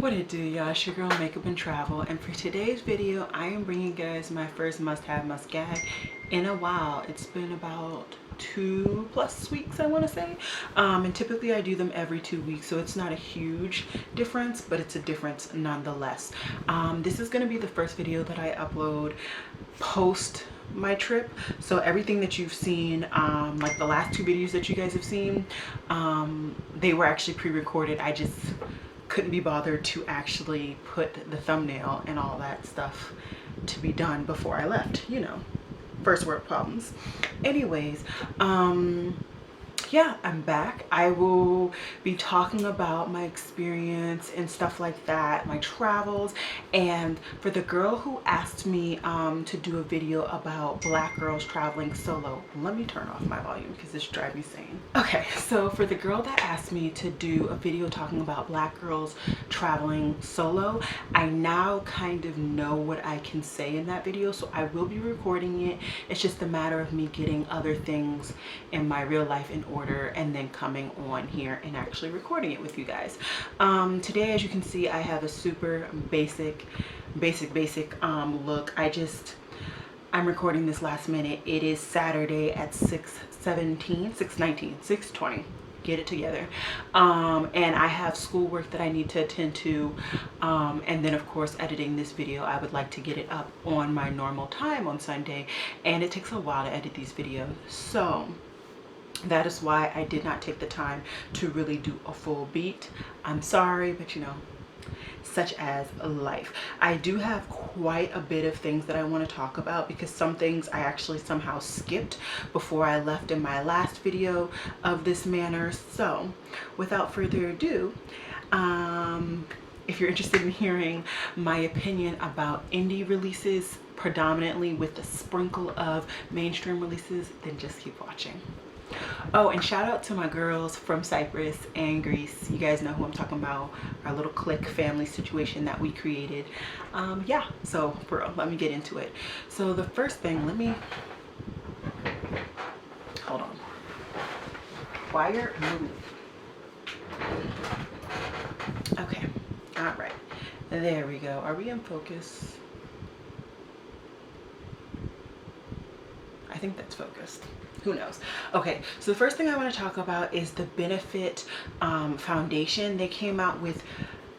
What it do, y'all? It's your girl Makeup and Travel, and for today's video I am bringing you guys my first must-have, must-gag in a while. It's been about 2+ weeks, I want to say, and typically I do them every 2 weeks, so it's not a huge difference, but it's a difference nonetheless. This is going to be the first video that I upload post my trip, so everything that you've seen, like the last 2 videos that you guys have seen, they were actually pre-recorded. I just couldn't be bothered to actually put the thumbnail and all that stuff to be done before I left, you know, first world problems. Anyways, yeah, I'm back. I will be talking about my experience and stuff like that, my travels. And for the girl who asked me to do a video about Black girls traveling solo, let me turn off my volume because this drives me insane. Okay, so for the girl that asked me to do a video talking about Black girls traveling solo, I now kind of know what I can say in that video, so I will be recording it. It's just a matter of me getting other things in my real life in order and then coming on here and actually recording it with you guys. Today, as you can see, I have a super basic look. I'm recording this last minute. It is Saturday at 6:20. Get it together. And I have schoolwork that I need to attend to, and then of course editing this video. I would like to get it up on my normal time on Sunday, and it takes a while to edit these videos, so that is why I did not take the time to really do a full beat. I'm sorry, but you know, such as life. I do have quite a bit of things that I want to talk about because some things I actually somehow skipped before I left in my last video of this manner. So without further ado, if you're interested in hearing my opinion about indie releases predominantly with a sprinkle of mainstream releases, then just keep watching. Oh, and shout out to my girls from Cyprus and Greece. You guys know who I'm talking about, our little clique family situation that we created. Yeah, so for real, let me get into it. So the first thing, hold on. Wire move. Okay, all right, there we go. Are we in focus? I think that's focused. Who knows? Okay, so the first thing I want to talk about is the Benefit foundation. They came out with,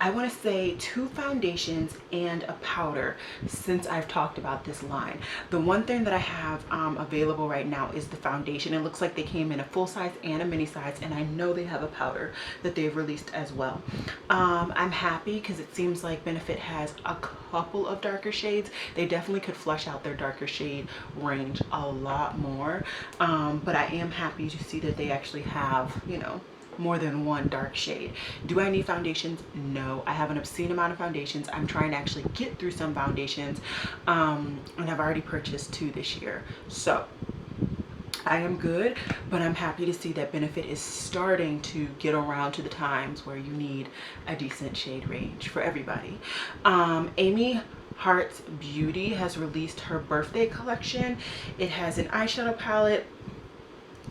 I want to say, 2 foundations and a powder since I've talked about this line. The one thing that I have available right now is the foundation. It looks like they came in a full size and a mini size, and I know they have a powder that they've released as well. I'm happy because it seems like Benefit has a couple of darker shades. They definitely could flush out their darker shade range a lot more, but I am happy to see that they actually have, you know, more than one dark shade. Do I need foundations? No, I have an obscene amount of foundations. I'm trying to actually get through some foundations, and I've already purchased 2 this year, so I am good. But I'm happy to see that Benefit is starting to get around to the times where you need a decent shade range for everybody. Amy Heart's Beauty has released her birthday collection. It has an eyeshadow palette,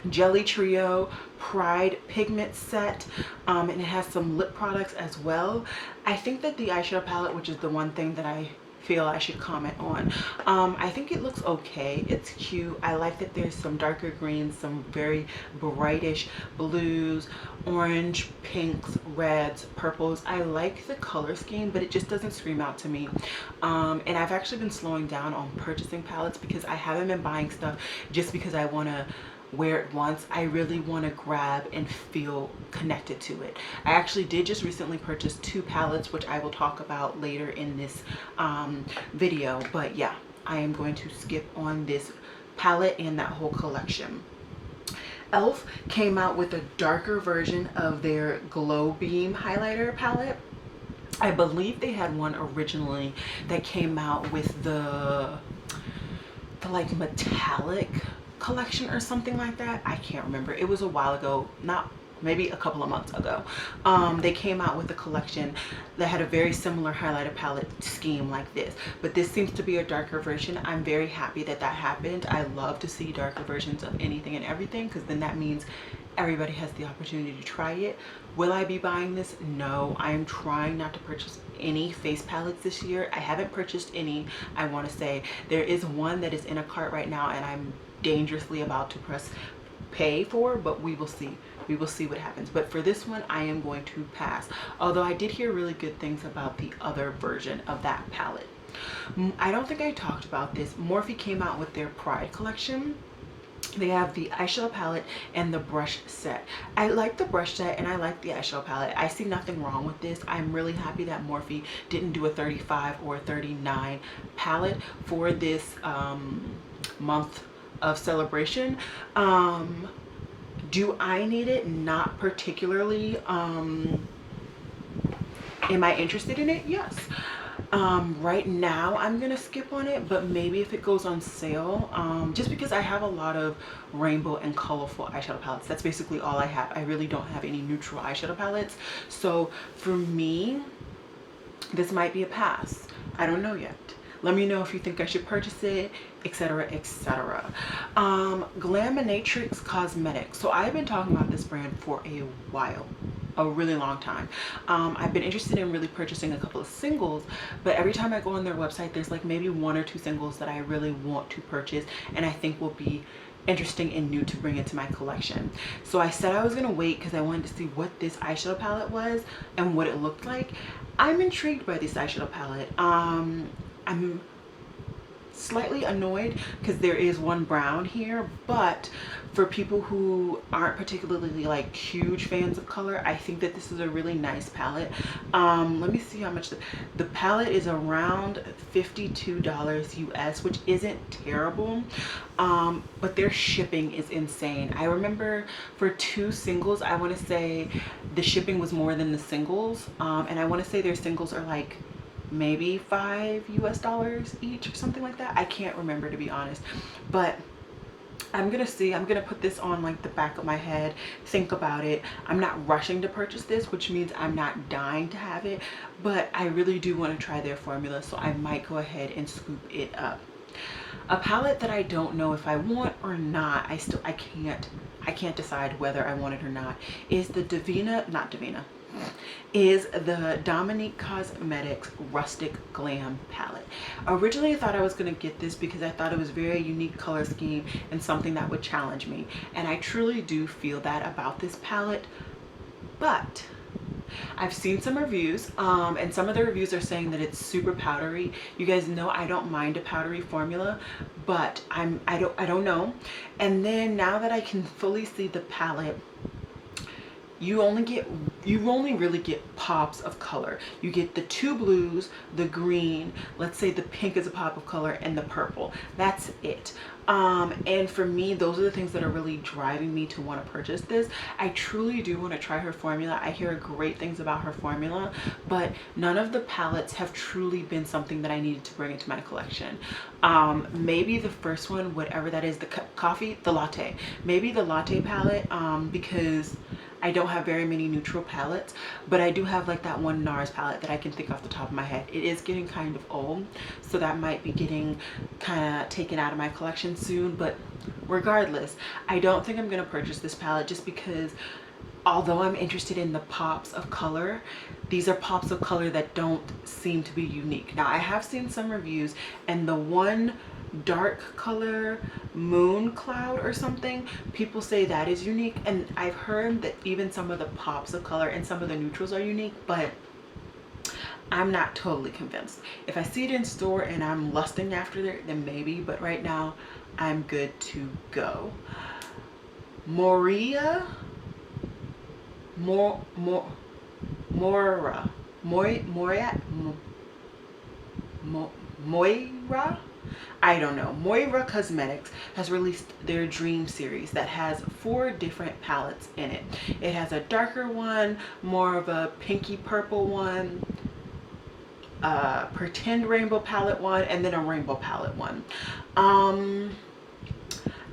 Jelly Trio, Pride pigment set, and it has some lip products as well. I think that the eyeshadow palette, which is the one thing that I feel I should comment on, I think it looks okay. It's cute. I like that there's some darker greens, some very brightish blues, orange, pinks, reds, purples. I like the color scheme, but it just doesn't scream out to me. And I've actually been slowing down on purchasing palettes because I haven't been buying stuff just because I want to wear it once. I really want to grab and feel connected to it. I actually did just recently purchase 2 palettes, which I will talk about later in this video, but yeah, I am going to skip on this palette and that whole collection. Elf came out with a darker version of their Glow Beam highlighter palette. I believe they had one originally that came out with the like metallic collection or something like that. I can't remember. It was a while ago, not maybe a couple of months ago. They came out with a collection that had a very similar highlighter palette scheme like this, but this seems to be a darker version. I'm very happy that that happened. I love to see darker versions of anything and everything, because then that means everybody has the opportunity to try it. Will I be buying this? No. I am trying not to purchase any face palettes this year. I haven't purchased any. I want to say there is one that is in a cart right now and I'm dangerously about to press pay for, but we will see. We will see what happens. But for this one, I am going to pass. Although I did hear really good things about the other version of that palette. I don't think I talked about this. Morphe came out with their Pride collection. They have the eyeshadow palette and the brush set. I like the brush set and I like the eyeshadow palette. I see nothing wrong with this. I'm really happy that Morphe didn't do a 35 or a 39 palette for this month of celebration. Do I need it? Not particularly. Am I interested in it? Yes. Right now I'm gonna skip on it, but maybe if it goes on sale, just because I have a lot of rainbow and colorful eyeshadow palettes. That's basically all I have. I really don't have any neutral eyeshadow palettes. So for me, this might be a pass. I don't know yet. Let me know if you think I should purchase it, etc, etc. Glaminatrix Cosmetics. So I've been talking about this brand for a while, a really long time. I've been interested in really purchasing a couple of singles, but every time I go on their website, there's like maybe 1 or 2 singles that I really want to purchase and I think will be interesting and new to bring into my collection. So I said I was gonna wait because I wanted to see what this eyeshadow palette was and what it looked like. I'm intrigued by this eyeshadow palette. I'm slightly annoyed because there is one brown here, but for people who aren't particularly like huge fans of color, I think that this is a really nice palette. Let me see how much the palette is around $52 US, which isn't terrible, but their shipping is insane. I remember for 2 singles, I want to say the shipping was more than the singles, and I want to say their singles are like maybe $5 US each or something like that. I can't remember, to be honest, but I'm gonna see. I'm gonna put this on like the back of my head, think about it. I'm not rushing to purchase this, which means I'm not dying to have it, but I really do want to try their formula, so I might go ahead and scoop it up. A palette that I don't know if I want or not, I can't decide whether I want it or not, is the is the Dominique Cosmetics Rustic Glam palette. Originally I thought I was going to get this because I thought it was very unique color scheme and something that would challenge me, and I truly do feel that about this palette, but I've seen some reviews, and some of the reviews are saying that it's super powdery. You guys know I don't mind a powdery formula, but I don't know. And then now that I can fully see the palette, you only really get pops of color. You get the 2 blues, the green, let's say the pink is a pop of color, and the purple. That's it. And for me, those are the things that are really driving me to want to purchase this. I truly do want to try her formula. I hear great things about her formula, but none of the palettes have truly been something that I needed to bring into my collection. Maybe the first one, whatever that is, the latte, maybe the latte palette, because I don't have very many neutral palettes, but I do have like that one NARS palette that I can think off the top of my head. It is getting kind of old, so that might be getting kind of taken out of my collection soon, but regardless, I don't think I'm going to purchase this palette just because although I'm interested in the pops of color, these are pops of color that don't seem to be unique. Now I have seen some reviews, and the one dark color moon cloud or something, people say that is unique, and I've heard that even some of the pops of color and some of the neutrals are unique, but I'm not totally convinced. If I see it in store and I'm lusting after it, then maybe, but right now I'm good to go. Moira, I don't know. Moira Cosmetics has released their Dream series that has 4 different palettes in it. It has a darker one, more of a pinky purple one, a pretend rainbow palette one, and then a rainbow palette one.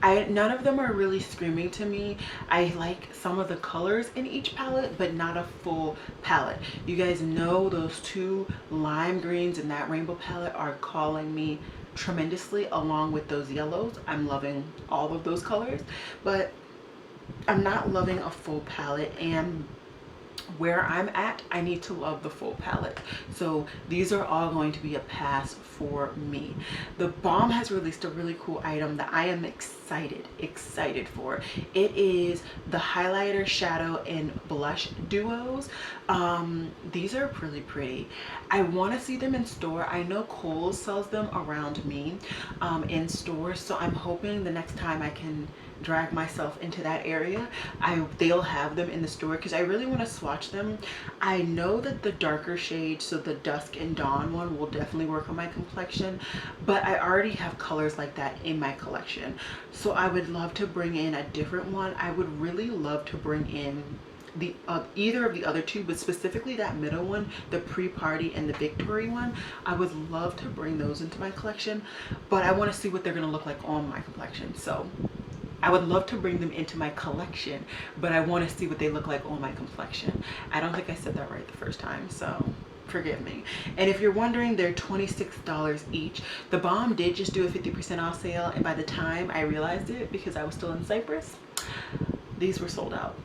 None of them are really screaming to me. I like some of the colors in each palette, but not a full palette. You guys know those two lime greens in that rainbow palette are calling me tremendously, along with those yellows. I'm loving all of those colors, but I'm not loving a full palette, and where I'm at, I need to love the full palette. So these are all going to be a pass for me. The Balm has released a really cool item that I am excited for. It is the highlighter, shadow, and blush duos. These are really pretty. I want to see them in store. I know Kohl's sells them around me in stores, so I'm hoping the next time I can drag myself into that area, they'll have them in the store, because I really want to swatch them. I know that the darker shade, so the Dusk and Dawn one, will definitely work on my complexion, but I already have colors like that in my collection, so I would love to bring in a different one. I would really love to bring in the either of the other two, but specifically that middle one, the Pre-Party and the Victory one. I would love to bring those into my collection, but I want to see what they're going to look like on my complexion. So I would love to bring them into my collection, but I want to see what they look like on my complexion. I don't think I said that right the first time, so forgive me. And if you're wondering, they're $26 each. The Balm did just do a 50% off sale, and by the time I realized it, because I was still in Cyprus, these were sold out.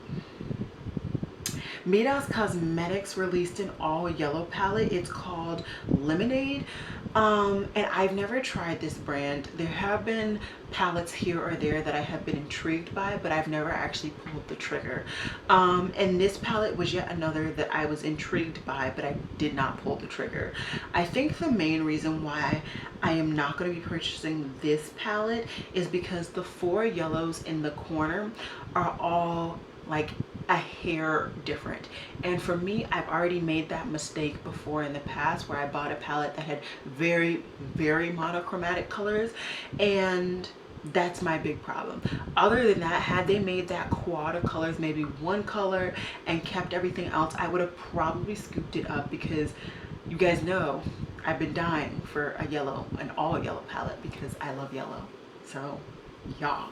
Midas Cosmetics released an all yellow palette. It's called Lemonade. And I've never tried this brand. There have been palettes here or there that I have been intrigued by, but I've never actually pulled the trigger. And this palette was yet another that I was intrigued by, but I did not pull the trigger. I think the main reason why I am not going to be purchasing this palette is because the four yellows in the corner are all like a hair different, and for me, I've already made that mistake before in the past, where I bought a palette that had very monochromatic colors, and that's my big problem. Other than that, had they made that quad of colors, maybe one color, and kept everything else, I would have probably scooped it up, because you guys know I've been dying for an all yellow palette, because I love yellow. So y'all,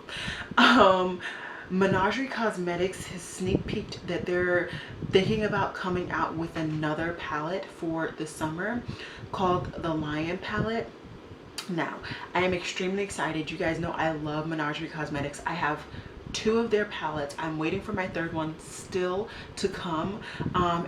Menagerie Cosmetics has sneak peeked that they're thinking about coming out with another palette for the summer called the Lion palette. Now, I am extremely excited. You guys know I love Menagerie Cosmetics. I have two of their palettes. I'm waiting for my third one still to come.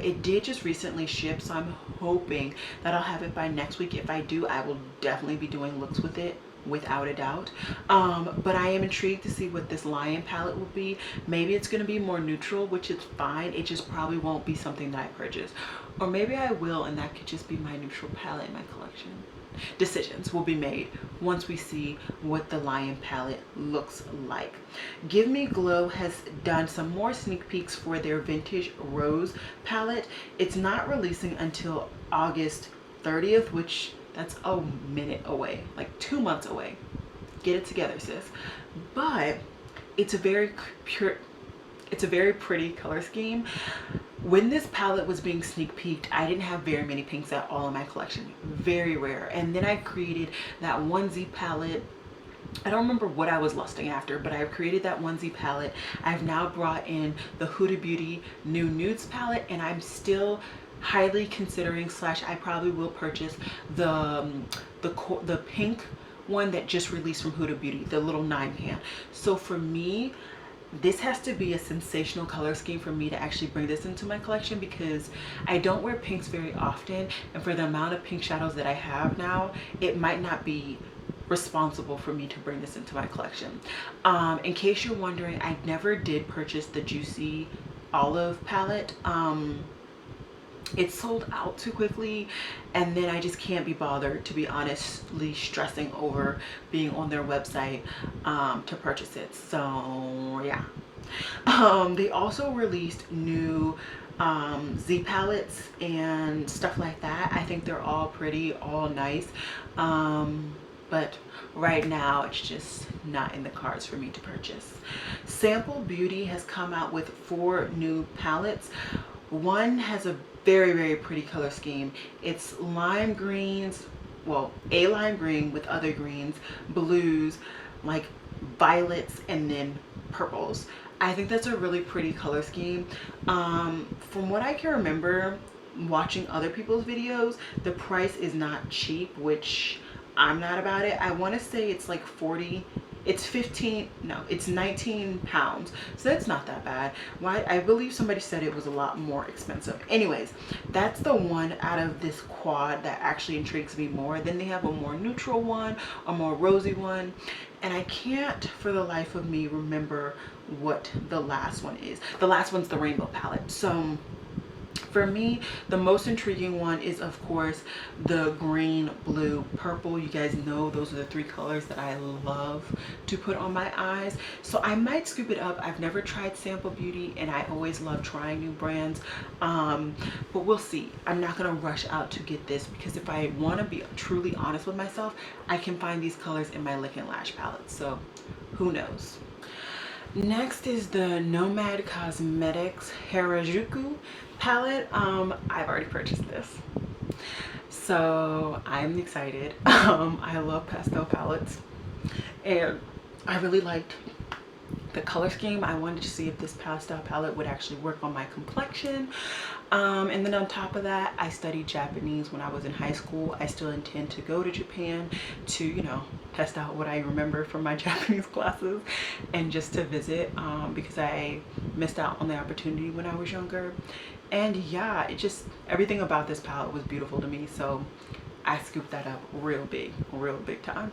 It did just recently ship, so I'm hoping that I'll have it by next week. If I do, I will definitely be doing looks with it, without a doubt. But I am intrigued to see what this Lion palette will be. Maybe it's going to be more neutral, which is fine. It just probably won't be something that I purchase, or maybe I will, and that could just be my neutral palette in my collection. Decisions will be made once we see what the Lion palette looks like. Give Me Glow has done some more sneak peeks for their Vintage Rose palette. It's not releasing until August 30th, which that's a minute away, like 2 months away. Get it together, sis. But it's a very pretty color scheme. When this palette was being sneak peeked, I didn't have very many pinks at all in my collection. Very rare. And then I created that onesie palette. I don't remember what I was lusting after, but I've created that onesie palette. I've now brought in the Huda Beauty New Nudes palette, and I'm still highly considering / I probably will purchase the pink one that just released from Huda Beauty, the little 9-pan. So for me, this has to be a sensational color scheme for me to actually bring this into my collection, because I don't wear pinks very often, and for the amount of pink shadows that I have now, it might not be responsible for me to bring this into my collection. In case you're wondering, I never did purchase the Juicy Olive palette. It sold out too quickly, and then I just can't be bothered, to be honestly, stressing over being on their website to purchase it. So yeah. They also released new Z palettes and stuff like that. I think they're all pretty, all nice, but right now it's just not in the cards for me to purchase. Sample Beauty has come out with 4 new palettes. One has a very pretty color scheme. It's lime greens, well, a lime green with other greens, blues, like violets, and then purples. I think that's a really pretty color scheme. From what I can remember watching other people's videos, the price is not cheap, which I'm not about it. I want to say it's like 40, it's 15, no, it's 19 pounds. So that's not that bad. Why? I believe somebody said it was a lot more expensive. Anyways, that's the one out of this quad that actually intrigues me more. Then they have a more neutral one, a more rosy one, and I can't for the life of me remember what the last one is. The last one's the rainbow palette. So for me, the most intriguing one is, of course, the green, blue, purple. You guys know those are the three colors that I love to put on my eyes. So I might scoop it up. I've never tried Sample Beauty, and I always love trying new brands. But we'll see. I'm not going to rush out to get this, because if I want to be truly honest with myself, I can find these colors in my Lick and Lash palette. So who knows? Next is the Nomad Cosmetics Harajuku palette. I've already purchased this, so I'm excited. I love pastel palettes, and I really liked the color scheme. I wanted to see if this pastel palette would actually work on my complexion. And then on top of that, I studied Japanese when I was in high school. I still intend to go to Japan to, you know, test out what I remember from my Japanese classes, and just to visit, because I missed out on the opportunity when I was younger. And yeah, it just, everything about this palette was beautiful to me, so I scooped that up real big time.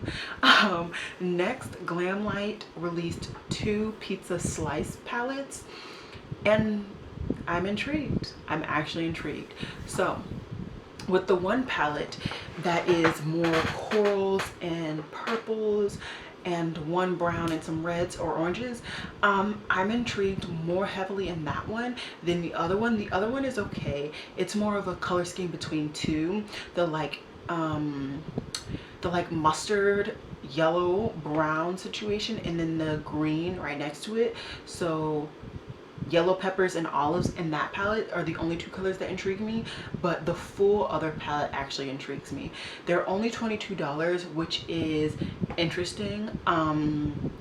Next, Glamlight released 2 pizza slice palettes, and I'm intrigued. I'm actually intrigued. So with the one palette that is more corals and purples, and one brown and some reds or oranges, I'm intrigued more heavily in that one than the other one. The other one is okay. It's more of a color scheme between two, the like mustard yellow brown situation, and then the green right next to it. So yellow peppers and olives in that palette are the only 2 colors that intrigue me, but the full other palette actually intrigues me. They're only $22, which is interesting. And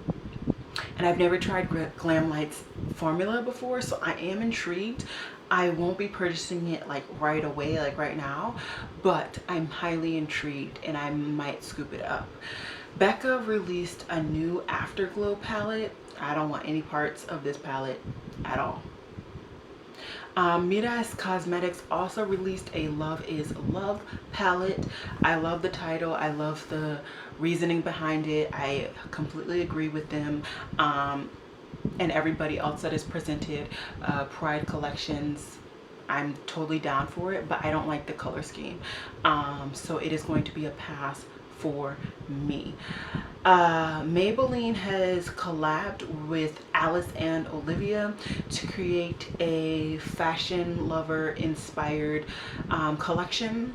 I've never tried Glamlight's formula before, so I am intrigued. I won't be purchasing it like right away, like right now, but I'm highly intrigued and I might scoop it up. Becca released a new Afterglow palette. I don't want any parts of this palette at all. Miras Cosmetics also released a Love is Love palette. I love the title. I love the reasoning behind it. I completely agree with them. And everybody else that is presented. Pride Collections, I'm totally down for it, but I don't like the color scheme. So it is going to be a pass for me. Maybelline has collabed with Alice and Olivia to create a fashion lover inspired collection.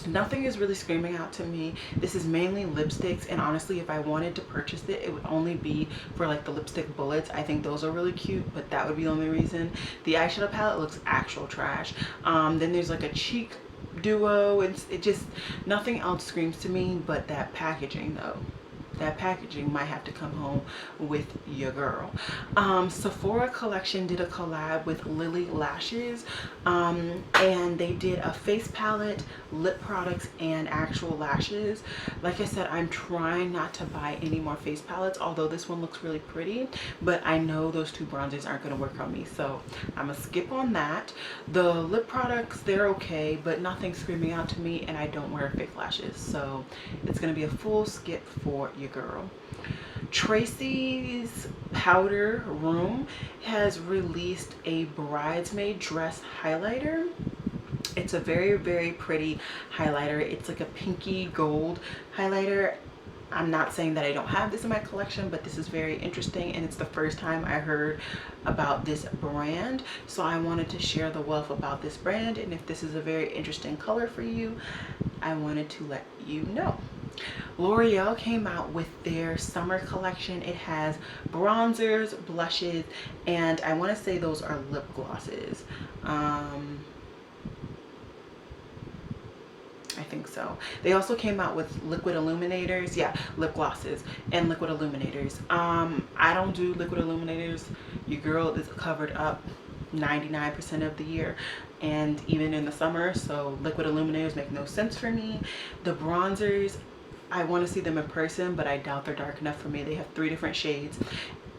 Nothing is really screaming out to me. This is mainly lipsticks, and honestly, if I wanted to purchase it, it would only be for like the lipstick bullets. I think those are really cute, but that would be the only reason. The eyeshadow palette looks actual trash. Then there's like a cheek duo, and it just, nothing else screams to me, but that packaging though. That packaging might have to come home with your girl. Sephora Collection did a collab with Lily Lashes, and they did a face palette, lip products, and actual lashes. Like I said, I'm trying not to buy any more face palettes, although this one looks really pretty, but I know those 2 bronzers aren't going to work on me, so I'm gonna skip on that. The lip products, they're okay, but nothing screaming out to me, and I don't wear fake lashes, so it's going to be a full skip for your girl. Tracy's Powder Room has released a bridesmaid dress highlighter. It's a very pretty highlighter. It's like a pinky gold highlighter. I'm not saying that I don't have this in my collection, but this is very interesting, and it's the first time I heard about this brand, so I wanted to share the wealth about this brand, and if this is a very interesting color for you, I wanted to let you know. L'Oreal came out with their summer collection. It has bronzers, blushes, and I want to say those are lip glosses. I think so. They also came out with liquid illuminators. Yeah, lip glosses and liquid illuminators. I don't do liquid illuminators. Your girl is covered up 99% of the year and even in the summer, so liquid illuminators make no sense for me. The bronzers, I want to see them in person, but I doubt they're dark enough for me. They have 3 different shades,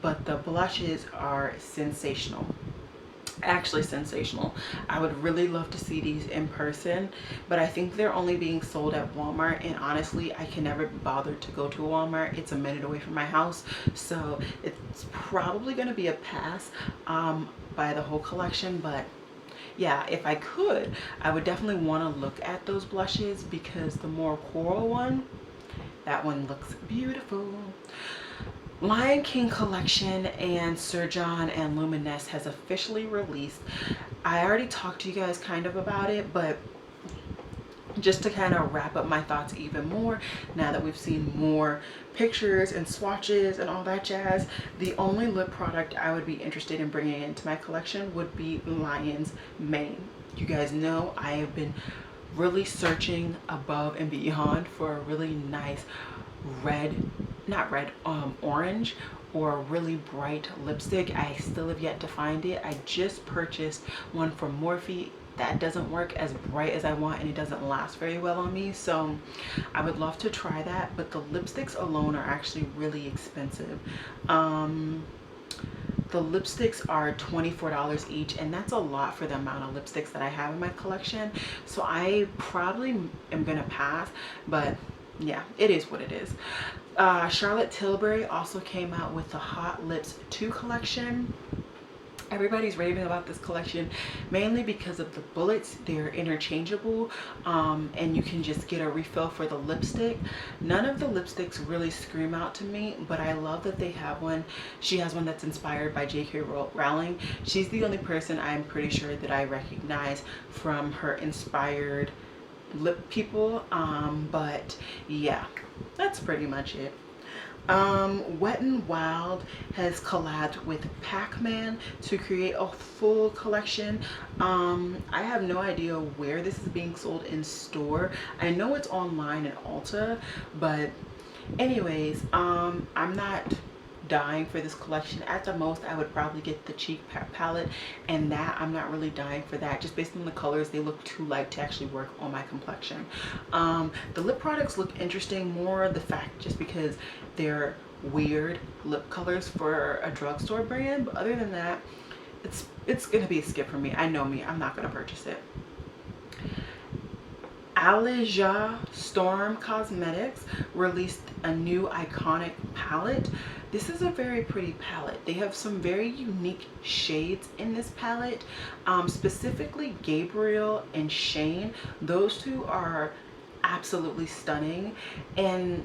but the blushes are sensational, actually sensational. I would really love to see these in person, but I think they're only being sold at Walmart, and honestly I can never bother to go to a Walmart. It's a minute away from my house, so it's probably going to be a pass by the whole collection. But yeah, if I could, I would definitely want to look at those blushes, because the more coral one, that one looks beautiful. Lion King collection and Sir John and Luminous has officially released. I already talked to you guys kind of about it, but just to kind of wrap up my thoughts even more, now that we've seen more pictures and swatches and all that jazz, the only lip product I would be interested in bringing into my collection would be Lion's Mane. You guys know I have been really searching above and beyond for a really nice red, not red, orange or a really bright lipstick. I still have yet to find it. I just purchased one from Morphe. That doesn't work as bright as I want, and it doesn't last very well on me, so I would love to try that. But the lipsticks alone are actually really expensive. The lipsticks are $24 each, and that's a lot for the amount of lipsticks that I have in my collection, so I probably am gonna pass. But yeah, it is what it is. Charlotte Tilbury also came out with the Hot Lips 2 collection. Everybody's raving about this collection, mainly because of the bullets. They're interchangeable, and you can just get a refill for the lipstick. None of the lipsticks really scream out to me, but I love that they have one. She has one that's inspired by J.K. Rowling. She's the only person I'm pretty sure that I recognize from her inspired lip people. But yeah, that's pretty much it. Wet n Wild has collabed with Pac-Man to create a full collection. I have no idea where this is being sold in store. I know it's online at Ulta, but anyways, I'm not dying for this collection. At the most, I would probably get the cheek palette, and that I'm not really dying for that. Just based on the colors, they look too light to actually work on my complexion. The lip products look interesting, more the fact just because they're weird lip colors for a drugstore brand, but other than that, it's gonna be a skip for me. I know me, I'm not gonna purchase it. Alija Storm Cosmetics released a new iconic palette. This is a very pretty palette. They have some very unique shades in this palette, specifically Gabriel and Shane. Those two are absolutely stunning, and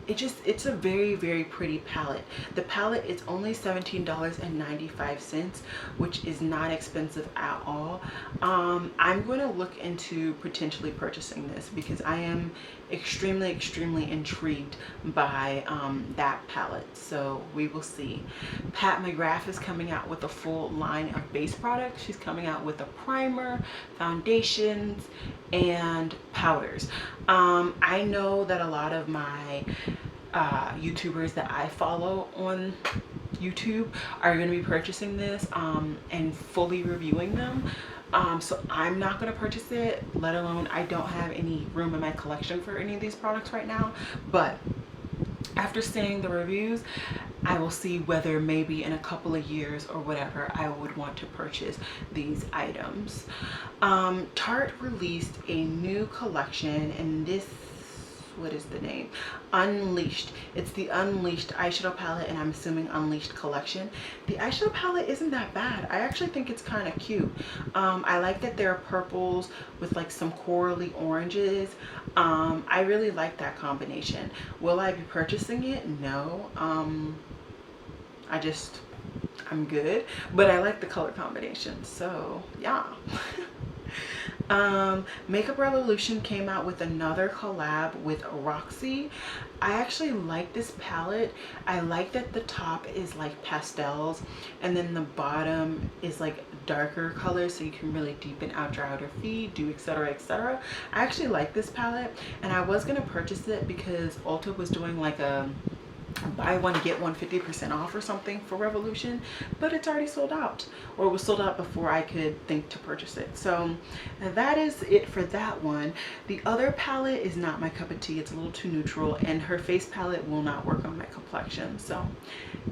it's a very, very pretty palette. The palette is only $17.95, which is not expensive at all. I'm going to look into potentially purchasing this because I am extremely intrigued by that palette, so we will see. Pat McGrath is coming out with a full line of base products. She's coming out with a primer, foundations, and powders. I know that a lot of my YouTubers that I follow on YouTube are going to be purchasing this and fully reviewing them. So I'm not going to purchase it, let alone I don't have any room in my collection for any of these products right now. But after seeing the reviews, I will see whether maybe in a couple of years or whatever I would want to purchase these items. Tarte released a new collection, and this, what is the name? Unleashed. It's the Unleashed eyeshadow palette, and I'm assuming Unleashed collection. The eyeshadow palette isn't that bad. I actually think it's kind of cute. I like that there are purples with like some corally oranges. I really like that combination. Will I be purchasing it? No. I'm good, but I like the color combination, so yeah. Makeup Revolution came out with another collab with Roxy. I actually like this palette. I like that the top is like pastels and then the bottom is like darker colors, so you can really deepen out your outer V, do etc etc. I actually like this palette, and I was gonna purchase it because Ulta was doing like a buy one get one 50% off or something for Revolution, but it's already sold out, or it was sold out before I could think to purchase it. So that is it for that one. The other palette is not my cup of tea. It's a little too neutral, and her face palette will not work on my complexion, so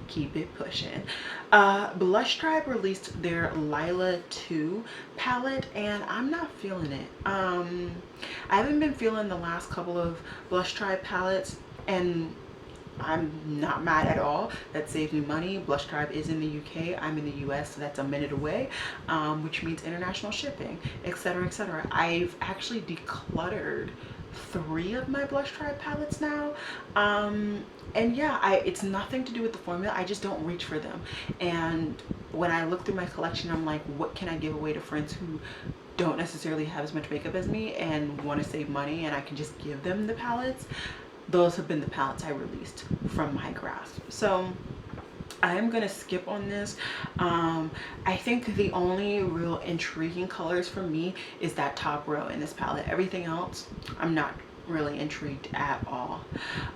keep it pushing. Blush Tribe released their Lila 2 palette, and I'm not feeling it. I haven't been feeling the last couple of Blush Tribe palettes, and I'm not mad at all. That saves me money. Blush Tribe is in the UK. I'm in the US, so that's a minute away, which means international shipping, etc etc. I've actually decluttered 3 of my Blush Tribe palettes now, and yeah, it's nothing to do with the formula. I just don't reach for them, and when I look through my collection, I'm like, what can I give away to friends who don't necessarily have as much makeup as me and want to save money, and I can just give them the palettes? Those have been the palettes I released from my grasp. So I'm gonna skip on this. I think the only real intriguing colors for me is that top row in this palette. Everything else, I'm not really intrigued at all.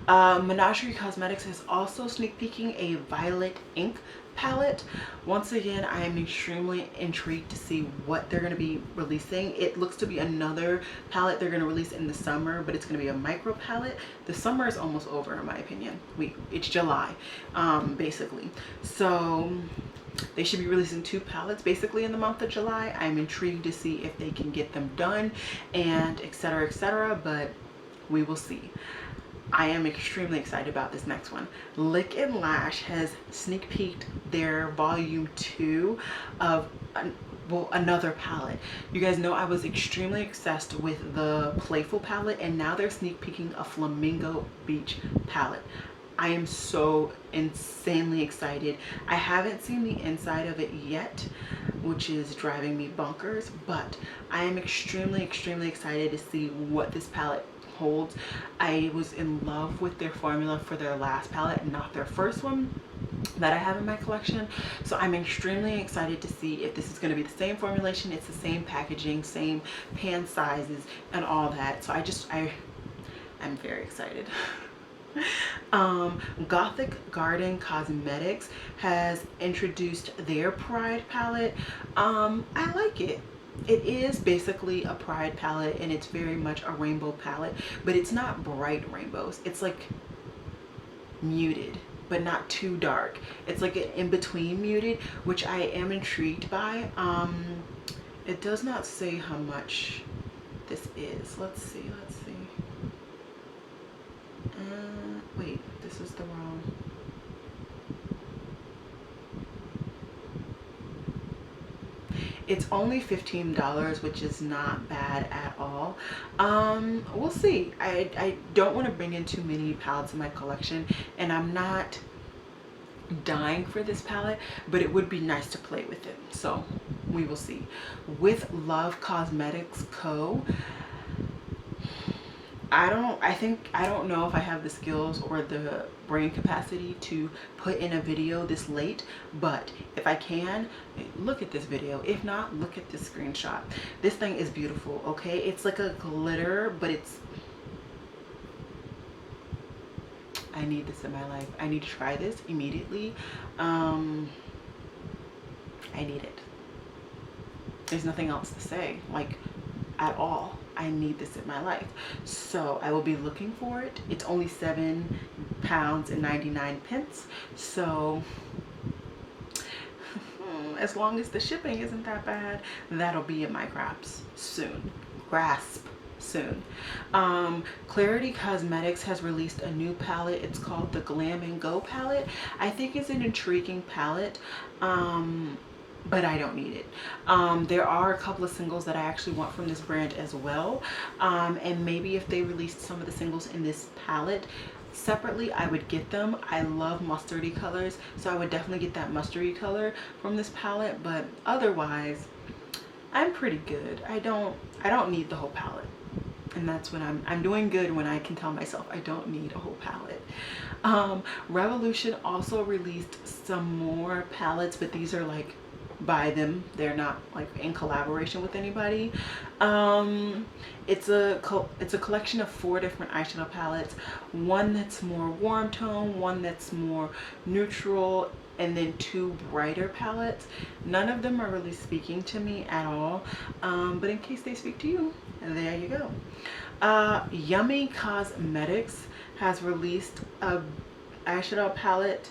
Menagerie Cosmetics is also sneak peeking a Violet Ink palette. Once again, I am extremely intrigued to see what they're going to be releasing. It looks to be another palette they're going to release in the summer, but it's going to be a micro palette. The summer is almost over in my opinion. It's July, basically. So they should be releasing 2 palettes basically in the month of July. I'm intrigued to see if they can get them done and etc etc, but we will see. I am extremely excited about this next one. Lick and Lash has sneak peeked their volume 2 of another palette. You guys know I was extremely obsessed with the Playful palette, and now they're sneak peeking a Flamingo Beach palette. I am so insanely excited. I haven't seen the inside of it yet, which is driving me bonkers, but I am extremely excited to see what this palette holds. I was in love with their formula for their last palette, not their first one that I have in my collection. So I'm extremely excited to see if this is going to be the same formulation. It's the same packaging, same pan sizes and all that. So I'm very excited. Gothic Garden Cosmetics has introduced their Pride palette. I like it. It is basically a Pride palette, and it's very much a rainbow palette, but it's not bright rainbows. It's like muted, but not too dark. It's like an in-between muted, which I am intrigued by. It does not say how much this is. Let's see. Wait, this is the wrong. It's only $15, which is not bad at all. We'll see. I don't want to bring in too many palettes in my collection, and I'm not dying for this palette, but it would be nice to play with it. So we will see. With Love Cosmetics Co., I don't know if I have the skills or the brain capacity to put in a video this late, but if I can, look at this video. If not, look at this screenshot. This thing is beautiful, okay? It's like a glitter, but I need this in my life. I need to try this immediately. I need it. There's nothing else to say, like, at all. I need this in my life, so I will be looking for it. It's only £7.99, so as long as the shipping isn't that bad, that'll be in my grasp soon. Clarity Cosmetics has released a new palette. It's called the Glam and Go palette. I think it's an intriguing palette, but I don't need it. There are a couple of singles that I actually want from this brand as well, and maybe if they released some of the singles in this palette separately, I would get them. I love mustardy colors, so I would definitely get that mustardy color from this palette, but otherwise I'm pretty good. I don't need the whole palette. And that's when I'm doing good, when I can tell myself I don't need a whole palette. Revolution also released some more palettes, but these are like by them. They're not like in collaboration with anybody. It's a collection of 4 different eyeshadow palettes. One that's more warm tone, one that's more neutral, and then 2 brighter palettes. None of them are really speaking to me at all, but in case they speak to you, there you go. Yummy Cosmetics has released a eyeshadow palette.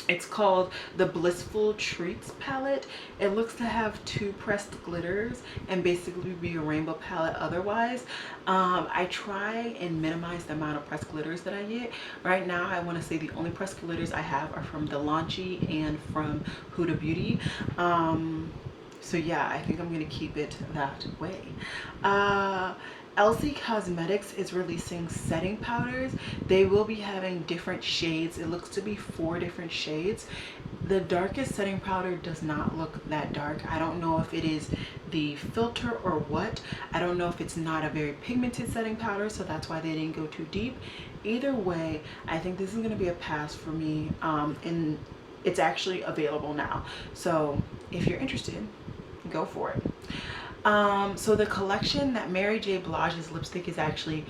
It's called the Blissful Treats palette. It looks to have 2 pressed glitters and basically be a rainbow palette otherwise. I try and minimize the amount of pressed glitters that I get. Right now, I want to say the only pressed glitters I have are from Delonchi and from Huda Beauty. So yeah, I think I'm going to keep it that way. LC Cosmetics is releasing setting powders. They will be having different shades. It looks to be 4 different shades. The darkest setting powder does not look that dark. I don't know if it is the filter or what. I don't know if it's not a very pigmented setting powder, so that's why they didn't go too deep. Either way, I think this is going to be a pass for me, and it's actually available now. So if you're interested, go for it. So the collection that Mary J. Blige's lipstick is actually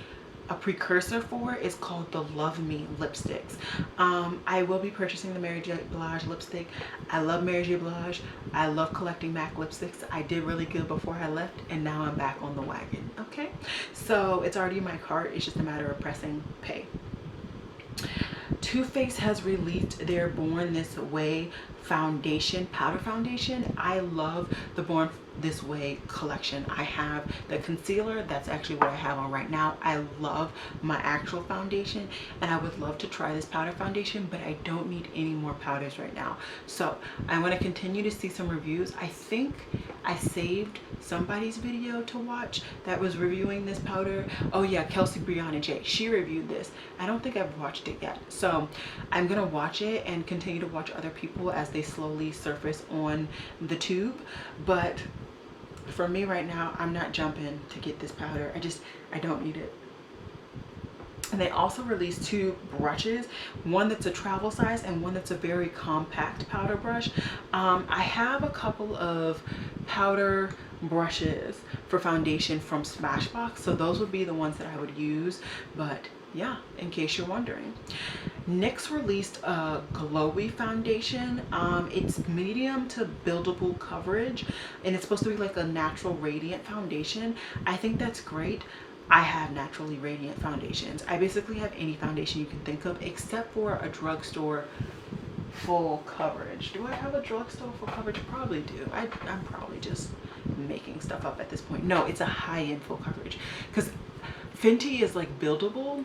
a precursor for is called the Love Me lipsticks. I will be purchasing the Mary J. Blige lipstick. I love Mary J. Blige. I love collecting MAC lipsticks. I did really good before I left, and now I'm back on the wagon. Okay, so it's already in my cart. It's just a matter of pressing pay. Too Faced has released their Born This Way foundation, powder foundation. I love the Born This Way collection. I have the concealer. That's actually what I have on right now. I love my actual foundation, and I would love to try this powder foundation, but I don't need any more powders right now. So I want to continue to see some reviews. I think I saved somebody's video to watch that was reviewing this powder. Oh yeah, Kelsey Brianna J. She reviewed this. I don't think I've watched it yet. So I'm gonna watch it and continue to watch other people as they slowly surface on the tube. But for me right now, I'm not jumping to get this powder. I don't need it. And they also released 2 brushes, one that's a travel size and one that's a very compact powder brush. I have a couple of powder brushes for foundation from Smashbox, so those would be the ones that I would use. But yeah, in case you're wondering, NYX released a glowy foundation. It's medium to buildable coverage, and it's supposed to be like a natural radiant foundation. I think that's great. I have naturally radiant foundations. I basically have any foundation you can think of except for a drugstore full coverage. Do I have a drugstore full coverage? Probably do. I'm probably just making stuff up at this point. No, it's a high-end full coverage, because Fenty is like buildable,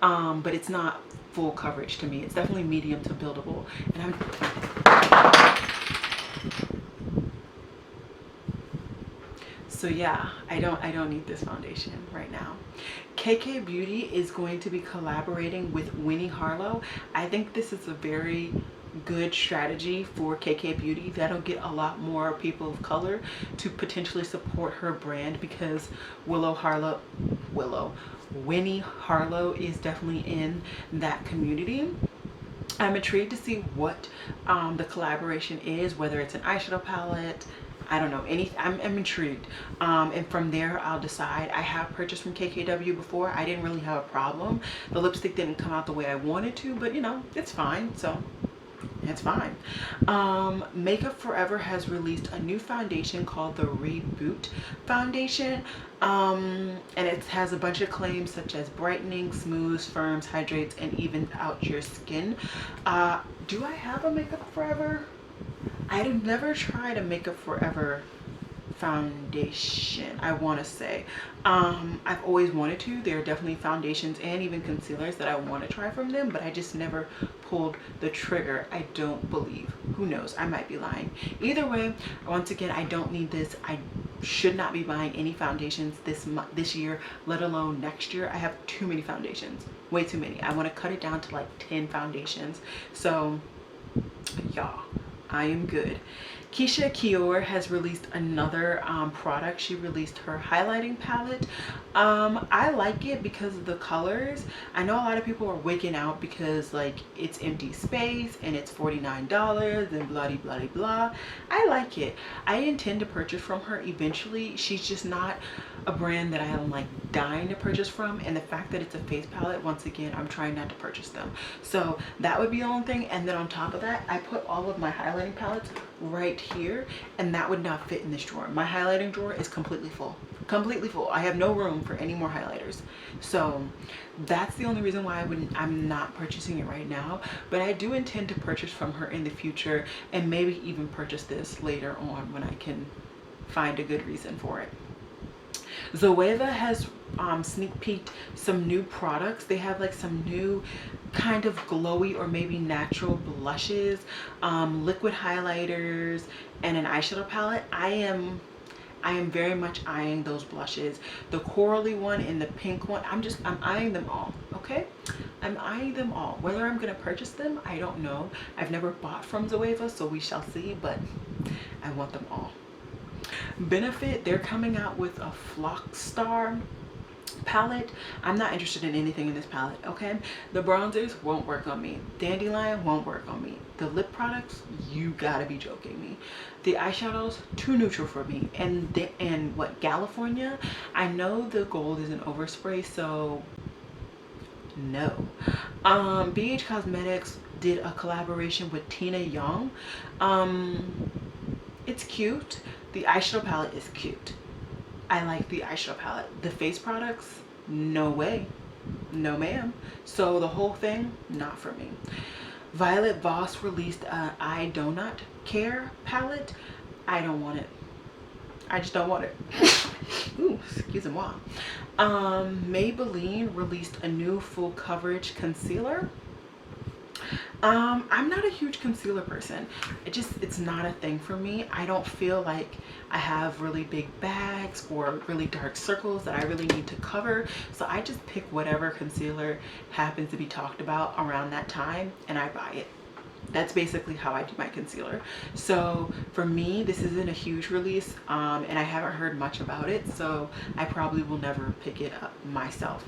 but it's not full coverage to me. It's definitely medium to buildable, and so yeah, I don't need this foundation right now. KK Beauty is going to be collaborating with Winnie Harlow. I think this is a very good strategy for KK Beauty. That'll get a lot more people of color to potentially support her brand, because Winnie Harlow is definitely in that community. I'm intrigued to see what the collaboration is, whether it's an eyeshadow palette, I don't know, I'm intrigued, and from there I'll decide. I have purchased from KKW before. I didn't really have a problem. The lipstick didn't come out the way I wanted to, but you know, it's fine, so it's fine. Makeup Forever has released a new foundation called the Reboot foundation, and it has a bunch of claims such as brightening, smooths, firms, hydrates, and evens out your skin. Do I have a Makeup Forever? I've never tried a Makeup Forever foundation, I want to say. I've always wanted to. There are definitely foundations and even concealers that I want to try from them, but I just never pulled the trigger. I don't believe. Who knows? I might be lying. Either way, once again, I don't need this. I should not be buying any foundations this year, let alone next year. I have too many foundations, way too many. I want to cut it down to like 10 foundations. So yeah, I am good. Keisha Kior has released another product. She released her highlighting palette. I like it because of the colors. I know a lot of people are wigging out because like it's empty space and it's $49 and blah blah blah blah. I like it. I intend to purchase from her eventually. She's just not a brand that I am like dying to purchase from, and the fact that it's a face palette, once again, I'm trying not to purchase them. So that would be the only thing. And then on top of that, I put all of my highlighting palettes right here, and that would not fit in this drawer. My highlighting drawer is completely full. Completely full. I have no room for any more highlighters. So that's the only reason why I'm not purchasing it right now. But I do intend to purchase from her in the future, and maybe even purchase this later on when I can find a good reason for it. Zoeva has sneak peeked some new products. They have like some new kind of glowy or maybe natural blushes, liquid highlighters, and an eyeshadow palette. I am very much eyeing those blushes. The corally one and the pink one, I'm eyeing them all, okay? I'm eyeing them all. Whether I'm gonna purchase them, I don't know. I've never bought from Zoeva, so we shall see, but I want them all. Benefit, they're coming out with a Flock Star palette. I'm not interested in anything in this palette, okay? The bronzers won't work on me. Dandelion won't work on me. The lip products, you gotta be joking me. The eyeshadows, too neutral for me. And what, California? I know the gold is an overspray, so no. BH Cosmetics did a collaboration with Tina Young. It's cute. The eyeshadow palette is cute. I like the eyeshadow palette. The face products, no way. No ma'am. So the whole thing, not for me. Violet Voss released a I Do Not Care palette. I don't want it. I just don't want it. Ooh, excusez-moi. Maybelline released a new full coverage concealer. I'm not a huge concealer person. It's not a thing for me. I don't feel like I have really big bags or really dark circles that I really need to cover. So I just pick whatever concealer happens to be talked about around that time and I buy it. That's basically how I do my concealer. So for me, this isn't a huge release, and I haven't heard much about it, so I probably will never pick it up myself.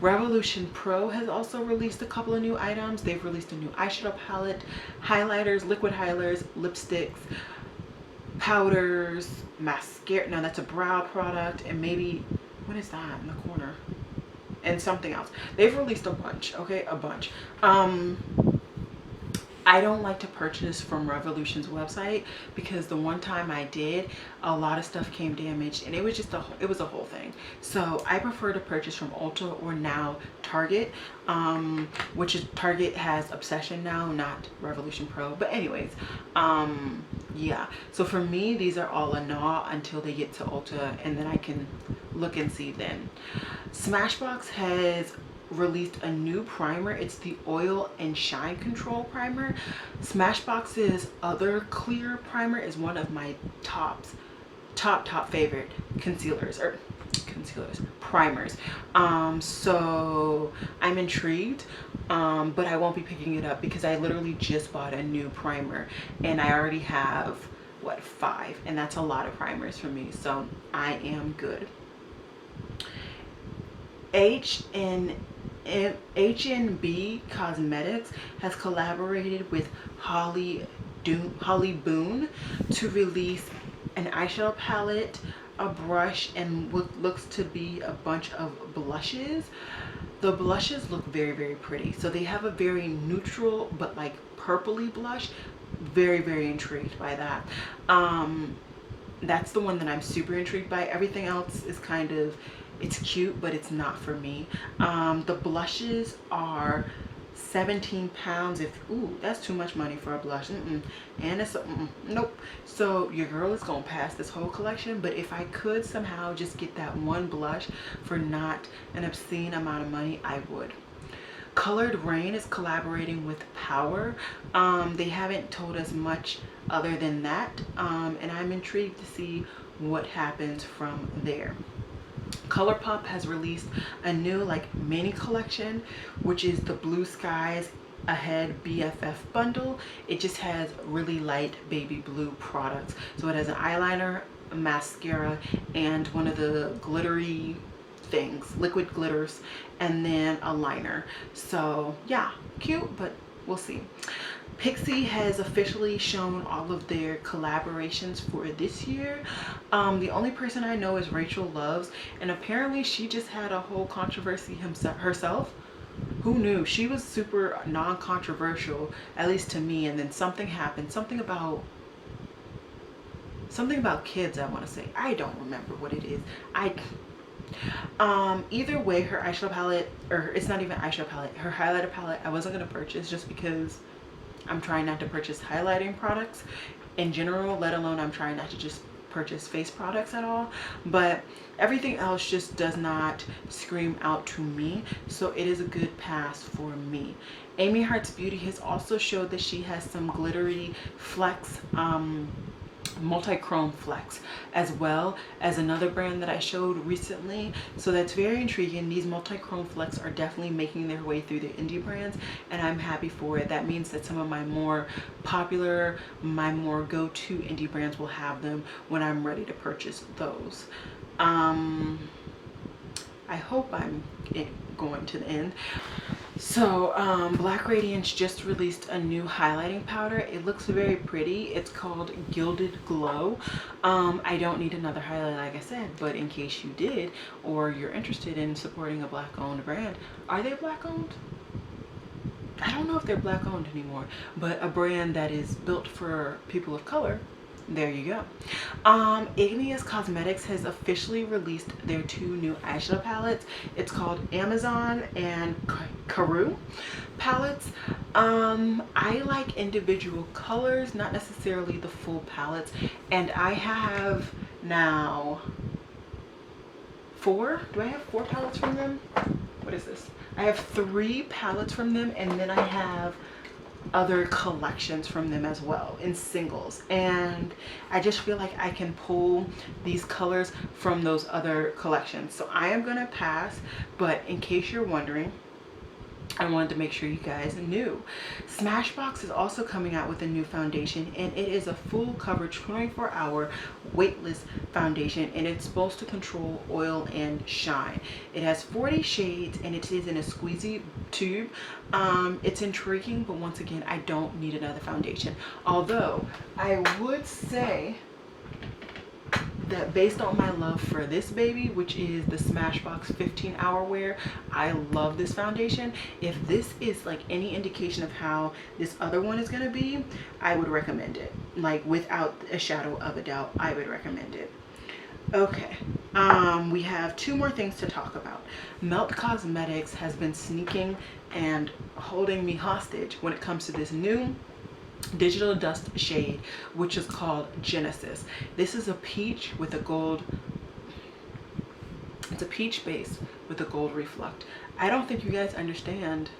Revolution Pro has also released a couple of new items. They've released a new eyeshadow palette, highlighters, liquid highlighters, lipsticks, powders, mascara. No, that's a brow product, and maybe, what is that in the corner? And something else. They've released a bunch, okay? A bunch. I don't like to purchase from Revolution's website because the one time I did, a lot of stuff came damaged and it was just it was a whole thing. So I prefer to purchase from Ulta or now Target, which is Target has Obsession now, not Revolution Pro. But anyways, yeah. So for me, these are all a no until they get to Ulta, and then I can look and see then. Smashbox has released a new primer. It's the Oil and Shine Control Primer. Smashbox's other clear primer is one of my top favorite primers. So I'm intrigued, but I won't be picking it up because I literally just bought a new primer and I already have what, 5, and that's a lot of primers for me, so I am good. H&B Cosmetics has collaborated with Holly Boone to release an eyeshadow palette, a brush, and what looks to be a bunch of blushes. The blushes look very, very pretty. So they have a very neutral but like purpley blush. Very, very intrigued by that. That's the one that I'm super intrigued by. Everything else is kind of, it's cute, but it's not for me. The blushes are 17 pounds. Ooh, that's too much money for a blush. And it's nope. So your girl is gonna pass this whole collection, but if I could somehow just get that one blush for not an obscene amount of money, I would. Colored Rain is collaborating with Power. They haven't told us much other than that, and I'm intrigued to see what happens from there. ColourPop has released a new like mini collection, which is the Blue Skies Ahead BFF bundle. It just has really light baby blue products. So it has an eyeliner, a mascara, and one of the glittery things, liquid glitters, and then a liner. So yeah, cute, but we'll see. Pixie has officially shown all of their collaborations for this year. The only person I know is Rachel Loves, and apparently she just had a whole controversy herself. Who knew? She was super non-controversial, at least to me, and then something happened. Something about kids, I want to say. I don't remember what it is. Either way, her eyeshadow palette, or it's not even eyeshadow palette, her highlighter palette, I wasn't going to purchase just because I'm trying not to purchase highlighting products in general, let alone I'm trying not to just purchase face products at all. But everything else just does not scream out to me, so it is a good pass for me. Amy Hearts Beauty has also showed that she has some glittery flecks, multi-chrome flecks, as well as another brand that I showed recently. So that's very intriguing. These multi-chrome flecks are definitely making their way through the indie brands, and I'm happy for it. That means that some of my more popular, my more go-to indie brands will have them when I'm ready to purchase those. I hope I'm going to the end. So Black Radiance just released a new highlighting powder. It looks very pretty. It's called Gilded Glow. I don't need another highlight, like I said, but in case you did, or you're interested in supporting a black owned brand. Are they black owned? I don't know if they're black owned anymore, but a brand that is built for people of color. There you go. Igneous Cosmetics has officially released their 2 new eyeshadow palettes. It's called Amazon and Karoo palettes. I like individual colors, not necessarily the full palettes, and I have now 4. Do I have 4 palettes from them? What is this? I have 3 palettes from them, and then I have other collections from them as well in singles, and I just feel like I can pull these colors from those other collections. So I am gonna pass, but in case you're wondering, I wanted to make sure you guys knew. Smashbox is also coming out with a new foundation, and it is a full coverage 24-hour weightless foundation, and it's supposed to control oil and shine. It has 40 shades, and it is in a squeezy tube. It's intriguing, but once again, I don't need another foundation. Although I would say that based on my love for this baby, which is the Smashbox 15-hour wear, I love this foundation. If this is like any indication of how this other one is going to be, I would recommend it. Like without a shadow of a doubt, I would recommend it. Okay, we have 2 more things to talk about. Melt Cosmetics has been sneaking and holding me hostage when it comes to this new digital dust shade, which is called Genesis. This is a peach with a gold, it's a peach base with a gold reflect. I don't think you guys understand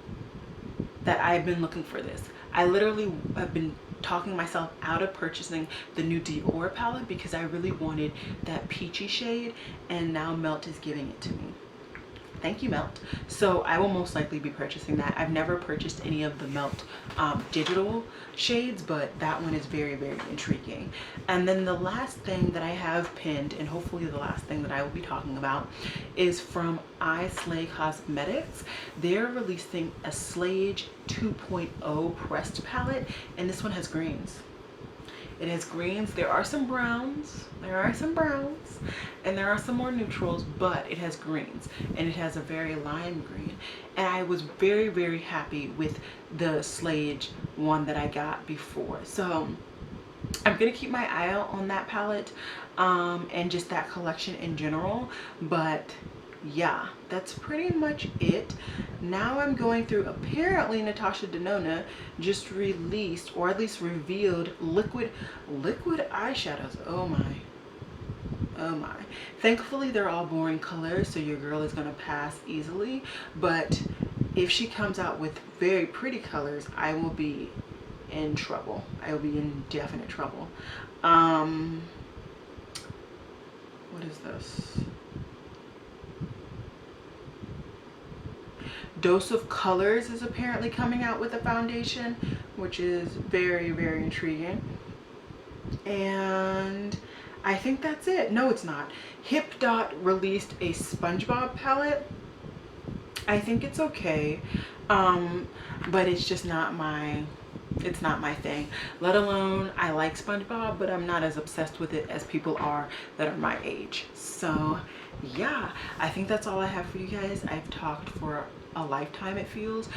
that I've been looking for this. I literally have been talking myself out of purchasing the new Dior palette because I really wanted that peachy shade, and now Melt is giving it to me. Thank you, Melt. So I will most likely be purchasing that. I've never purchased any of the Melt digital shades, but that one is very, very intriguing. And then the last thing that I have pinned, and hopefully the last thing that I will be talking about, is from I Slay Cosmetics. They're releasing a Slage 2.0 pressed palette, and this one has greens. It has greens. There are some browns. And there are some more neutrals, but it has greens, and it has a very lime green. And I was very, very happy with the Slage one that I got before. So I'm gonna keep my eye out on that palette and just that collection in general. But yeah, that's pretty much it. Now I'm going through, apparently Natasha Denona just released, or at least revealed, liquid eyeshadows. Oh my. Thankfully they're all boring colors, so your girl is gonna pass easily. But if she comes out with very pretty colors, I will be in trouble. I will be in definite trouble. What is this? Dose of Colors is apparently coming out with a foundation, which is very, very intriguing. And I think that's it. No, it's not. Hip Dot released a SpongeBob palette. I think it's okay, but it's just not my, it's not my thing. Let alone, I like SpongeBob, but I'm not as obsessed with it as people are that are my age. So yeah, I think that's all I have for you guys. I've talked for a lifetime, it feels.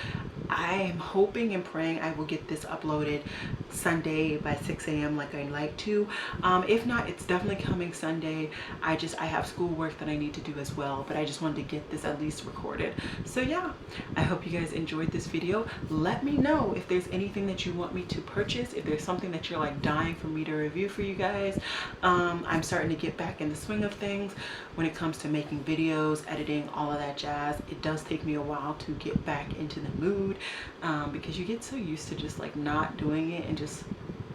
I am hoping and praying I will get this uploaded Sunday by 6 a.m. like I like to. If not, it's definitely coming Sunday. I have schoolwork that I need to do as well, but I just wanted to get this at least recorded. So yeah, I hope you guys enjoyed this video. Let me know if there's anything that you want me to purchase, if there's something that you're like dying for me to review for you guys. I'm starting to get back in the swing of things when it comes to making videos, editing, all of that jazz. It does take me a while to get back into the mood, because you get so used to just like not doing it and just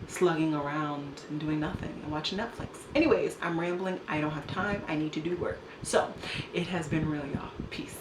slugging around and doing nothing and watching Netflix. Anyways, I'm rambling. I don't have time. I need to do work. So it has been real, y'all. Peace.